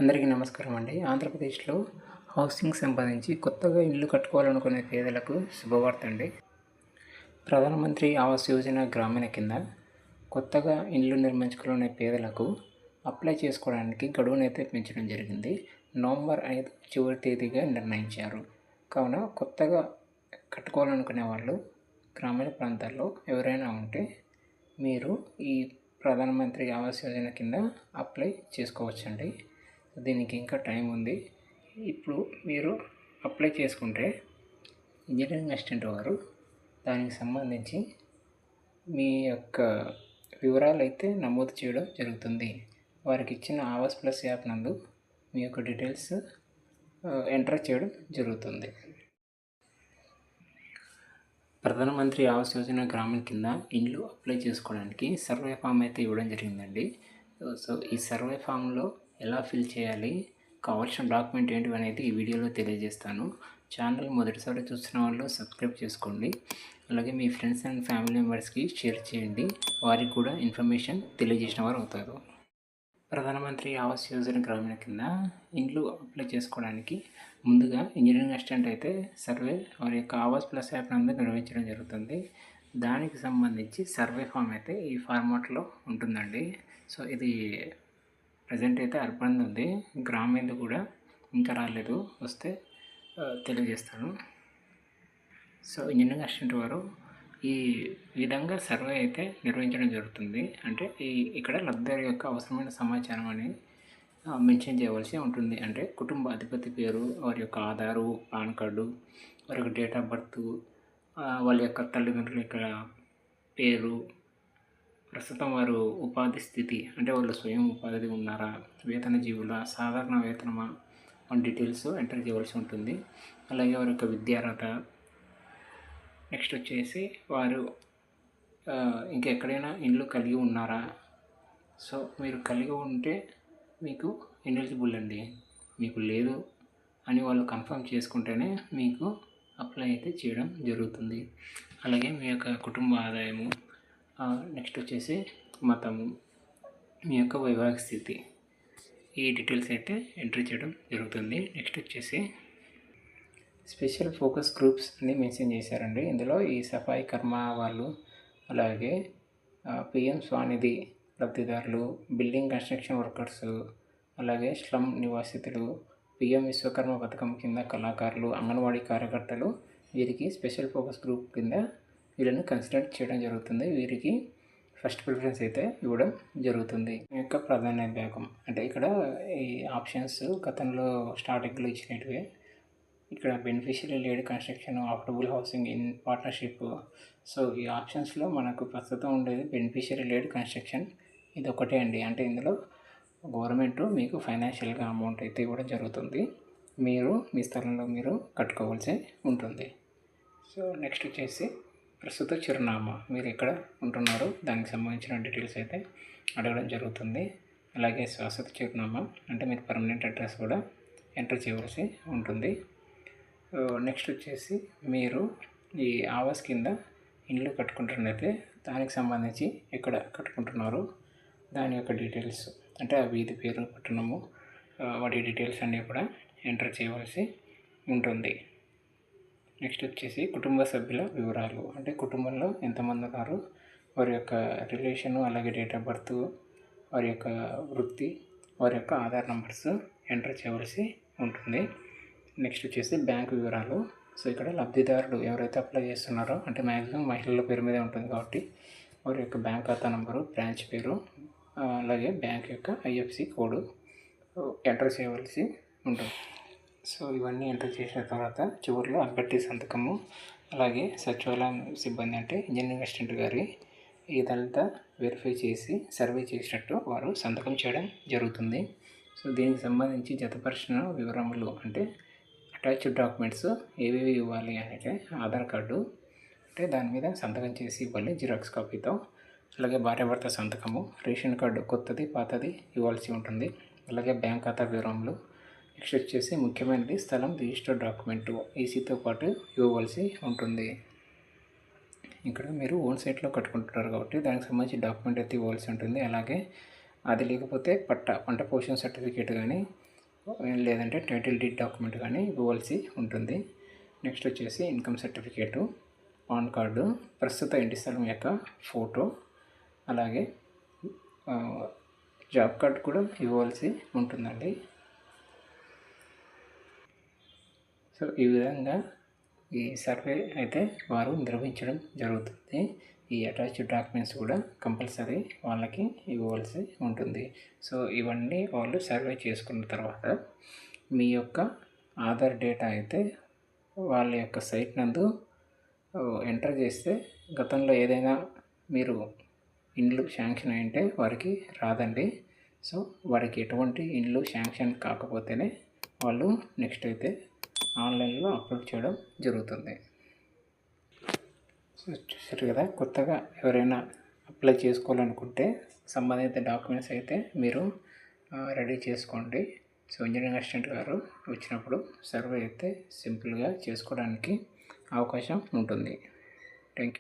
అందరికీ నమస్కారం అండి. ఆంధ్రప్రదేశ్లో హౌసింగ్ సంబంధించి కొత్తగా ఇల్లు కట్టుకోవాలనుకునే పేదలకు శుభవార్త అండి. ప్రధానమంత్రి ఆవాస్ యోజన గ్రామీణ కింద కొత్తగా ఇల్లు నిర్మించుకునే పేదలకు అప్లై చేసుకోవడానికి గడువునైతే పెంచడం జరిగింది. నవంబర్ 5 చివరి తేదీగా నిర్ణయించారు. కావున కొత్తగా కట్టుకోవాలనుకునే వాళ్ళు గ్రామీణ ప్రాంతాల్లో ఎవరైనా ఉంటే మీరు ఈ ప్రధానమంత్రి ఆవాస్ యోజన కింద అప్లై చేసుకోవచ్చండి. దీనికి ఇంకా టైం ఉంది. ఇప్పుడు మీరు అప్లై చేసుకుంటే ఇంజనీరింగ్ అసిస్టెంట్ వారు దానికి సంబంధించి మీ యొక్క వివరాలు అయితే నమోదు చేయడం జరుగుతుంది. వారికి ఇచ్చిన ఆవాస్ ప్లస్ యాప్ నందు మీ యొక్క డీటెయిల్స్ ఎంటర్ చేయడం జరుగుతుంది. ప్రధానమంత్రి ఆవాస్ యోజన గ్రామీణ కింద ఇండ్లు అప్లై చేసుకోవడానికి సర్వే ఫామ్ అయితే ఇవ్వడం జరిగిందండి. సో ఈ సర్వే ఫామ్లో ఎలా ఫిల్ చేయాలి, కావాల్సిన డాక్యుమెంట్ ఏంటి అనేది ఈ వీడియోలో తెలియజేస్తాను. ఛానల్ మొదటిసారి చూస్తున్న వాళ్ళు సబ్స్క్రైబ్ చేసుకోండి. అలాగే మీ ఫ్రెండ్స్ అండ్ ఫ్యామిలీ మెంబర్స్కి షేర్ చేయండి. వారికి కూడా ఇన్ఫర్మేషన్ తెలియజేసిన వారు అవుతారు. ప్రధానమంత్రి ఆవాస్ యోజన గ్రామీణ కింద ఇండ్లు అప్లై చేసుకోవడానికి ముందుగా ఇంజనీరింగ్ అసిస్టెంట్ అయితే సర్వే వారి యొక్క ఆవాస్ ప్లస్ యాప్ నందు నిర్వహించడం జరుగుతుంది. దానికి సంబంధించి సర్వే ఫామ్ అయితే ఈ ఫార్మాట్లో ఉంటుందండి. సో ఇది ప్రజెంట్ అయితే అర్బన్ ఉంది, గ్రామీణది కూడా ఇంకా రాలేదు, వస్తే తెలియజేస్తాను. సో ఇంజనీరింగ్ అసిస్టెంట్ వారు ఈ విధంగా సర్వే అయితే నిర్వహించడం జరుగుతుంది. అంటే ఇక్కడ లబ్ధిదారు యొక్క అవసరమైన సమాచారం అని మెన్షన్ చేయవలసి ఉంటుంది. అంటే కుటుంబ అధిపతి పేరు, వారి యొక్క ఆధారు, పాన్ కార్డు, వారి యొక్క డేట్ ఆఫ్ బర్త్, వాళ్ళ యొక్క తల్లిదండ్రుల యొక్క పేరు, ప్రస్తుతం వారు ఉపాధి స్థితి, అంటే వాళ్ళు స్వయం ఉపాధి ఉన్నారా, వేతన జీవుల, సాధారణ వేతనమా వంటి డీటెయిల్స్ ఎంటర్ చేయవలసి ఉంటుంది. అలాగే వారి యొక్క విద్యార్హత, నెక్స్ట్ వచ్చేసి వారు ఇంకెక్కడైనా ఇండ్లు కలిగి ఉన్నారా. సో మీరు కలిగి ఉంటే మీకు ఎలిజిబుల్ అండి. మీకు లేదు అని వాళ్ళు కన్ఫర్మ్ చేసుకుంటేనే మీకు అప్లై అయితే చేయడం జరుగుతుంది. అలాగే మీ యొక్క కుటుంబ ఆదాయము, నెక్స్ట్ వచ్చేసి మతము, మీ యొక్క వైవాహిక స్థితి, ఈ డీటెయిల్స్ అయితే ఎంట్రీ చేయడం జరుగుతుంది. నెక్స్ట్ వచ్చేసి స్పెషల్ ఫోకస్ గ్రూప్స్ అని మెన్షన్ చేశారండి. ఇందులో ఈ సఫాయి కర్మ వాళ్ళు, అలాగే పిఎం స్వానిధి లబ్ధిదారులు, బిల్డింగ్ కన్స్ట్రక్షన్ వర్కర్స్, అలాగే స్లమ్ నివాసితులు, పిఎం విశ్వకర్మ పథకం కింద కళాకారులు, అంగన్వాడీ కార్యకర్తలు, వీరికి స్పెషల్ ఫోకస్ గ్రూప్ కింద వీళ్ళని కన్సిడర్ చేయడం జరుగుతుంది. వీరికి ఫస్ట్ ప్రిఫరెన్స్ అయితే ఇవ్వడం జరుగుతుంది. ఈ యొక్క ప్రాధాన్యత భాగం అంటే ఇక్కడ ఈ ఆప్షన్స్ గతంలో స్టార్టింగ్లో ఇచ్చినట్టువే ఇక్కడ beneficiary laid construction, affordable housing in partnership. So ఈ ఆప్షన్స్లో మనకు ప్రస్తుతం ఉండేది బెనిఫిషియరీ లేడ్ కన్స్ట్రక్షన్, ఇది ఒకటే అండి. అంటే ఇందులో గవర్నమెంట్ మీకు ఫైనాన్షియల్గా అమౌంట్ అయితే ఇవ్వడం జరుగుతుంది. మీరు మీ స్థలంలో మీరు కట్టుకోవాల్సి ఉంటుంది. సో నెక్స్ట్ వచ్చేసి ప్రస్తుత చిరునామా, మీరు ఎక్కడ ఉంటున్నారో దానికి సంబంధించిన డీటెయిల్స్ అయితే అడగడం జరుగుతుంది. అలాగే శాశ్వత చిరునామా అంటే మీరు పర్మనెంట్ అడ్రస్ కూడా ఎంటర్ చేయవలసి ఉంటుంది. నెక్స్ట్ వచ్చేసి మీరు ఈ ఆవాస్ కింద ఇండ్లు కట్టుకుంటున్నట్లయితే దానికి సంబంధించి ఎక్కడ కట్టుకుంటున్నారు దాని యొక్క డీటెయిల్స్, అంటే ఆ వీధి పేరు, పట్టణము, వాటి డీటెయిల్స్ అన్నీ కూడా ఎంటర్ చేయవలసి ఉంటుంది. నెక్స్ట్ వచ్చేసి కుటుంబ సభ్యుల వివరాలు, అంటే కుటుంబంలో ఎంతమంది ఉన్నారు, వారి యొక్క రిలేషను, అలాగే డేట్ ఆఫ్ బర్త్, వారి యొక్క వృత్తి, వారి యొక్క ఆధార్ నంబర్స్ ఎంటర్ చేయవలసి ఉంటుంది. నెక్స్ట్ వచ్చేసి బ్యాంక్ వివరాలు. సో ఇక్కడ లబ్ధిదారులు ఎవరైతే అప్లై చేస్తున్నారో, అంటే మ్యాక్సిమం మహిళల పేరు మీదే ఉంటుంది కాబట్టి వారి యొక్క బ్యాంక్ ఖాతా నంబరు, బ్రాంచ్ పేరు, అలాగే బ్యాంక్ యొక్క ఐఎఫ్సి కోడ్ ఎంటర్ చేయవలసి ఉంటుంది. సో ఇవన్నీ ఎంటర్ చేసిన తర్వాత చివరిలో అభ్యర్థి సంతకము, అలాగే సచివాలయం సిబ్బంది అంటే ఇంజనీరింగ్ అసిస్టెంట్ గారి ఇదంతా వెరిఫై చేసి సర్వే చేసినట్టు వారు సంతకం చేయడం జరుగుతుంది. సో దీనికి సంబంధించి జతపరిచిన వివరములు అంటే అటాచ్డ్ డాక్యుమెంట్స్ ఏవేవి ఇవ్వాలి అంటే ఆధార్ కార్డు, అంటే దాని మీద సంతకం చేసి ఇవ్వాలి జిరాక్స్ కాపీతో. అలాగే భార్యాభర్త సంతకము, రేషన్ కార్డు కొత్తది పాతది ఇవ్వాల్సి ఉంటుంది. అలాగే బ్యాంక్ ఖాతా వివరములు, నెక్స్ట్ వచ్చేసి ముఖ్యమైనది స్థలం రిజిస్టర్డ్ డాక్యుమెంటు ఈసీతో పాటు ఇవ్వవలసి ఉంటుంది. ఇక్కడ మీరు ఓన్ సైట్లో కట్టుకుంటున్నారు కాబట్టి దానికి సంబంధించి డాక్యుమెంట్ అయితే ఇవ్వాల్సి ఉంటుంది. అలాగే అది లేకపోతే పంట పోషణ సర్టిఫికేట్ కానీ, లేదంటే టైటిల్ డీడ్ డాక్యుమెంట్ కానీ ఇవ్వవలసి ఉంటుంది. నెక్స్ట్ వచ్చేసి ఇన్కమ్ సర్టిఫికేటు, పాన్ కార్డు, ప్రస్తుత ఇంటి స్థలం యొక్క ఫోటో, అలాగే జాబ్ కార్డ్ కూడా ఇవ్వవలసి ఉంటుందండి. సో ఈ విధంగా ఈ సర్వే అయితే వారు నిర్వహించడం జరుగుతుంది. ఈ అటాచ్డ్ డాక్యుమెంట్స్ కూడా కంపల్సరీ వాళ్ళకి ఇవ్వవలసి ఉంటుంది. సో ఇవన్నీ వాళ్ళు సర్వే చేసుకున్న తర్వాత మీ యొక్క ఆధార్ డేటా అయితే వాళ్ళ యొక్క సైట్ నందు ఎంటర్ చేస్తే గతంలో ఏదైనా మీరు ఇండ్లు శాంక్షన్ అయింటే వారికి రాదండి. సో వారికి ఎటువంటి ఇండ్లు శాంక్షన్ కాకపోతేనే వాళ్ళు నెక్స్ట్ అయితే ఆన్లైన్లో అప్లోడ్ చేయడం జరుగుతుంది. సో చూసారు కదా, కొత్తగా ఎవరైనా అప్లై చేసుకోవాలనుకుంటే సంబంధిత డాక్యుమెంట్స్ అయితే మీరు రెడీ చేసుకోండి. సో ఇంజనీరింగ్ అసిస్టెంట్ గారు వచ్చినప్పుడు సర్వే అయితే సింపుల్గా చేసుకోవడానికి అవకాశం ఉంటుంది.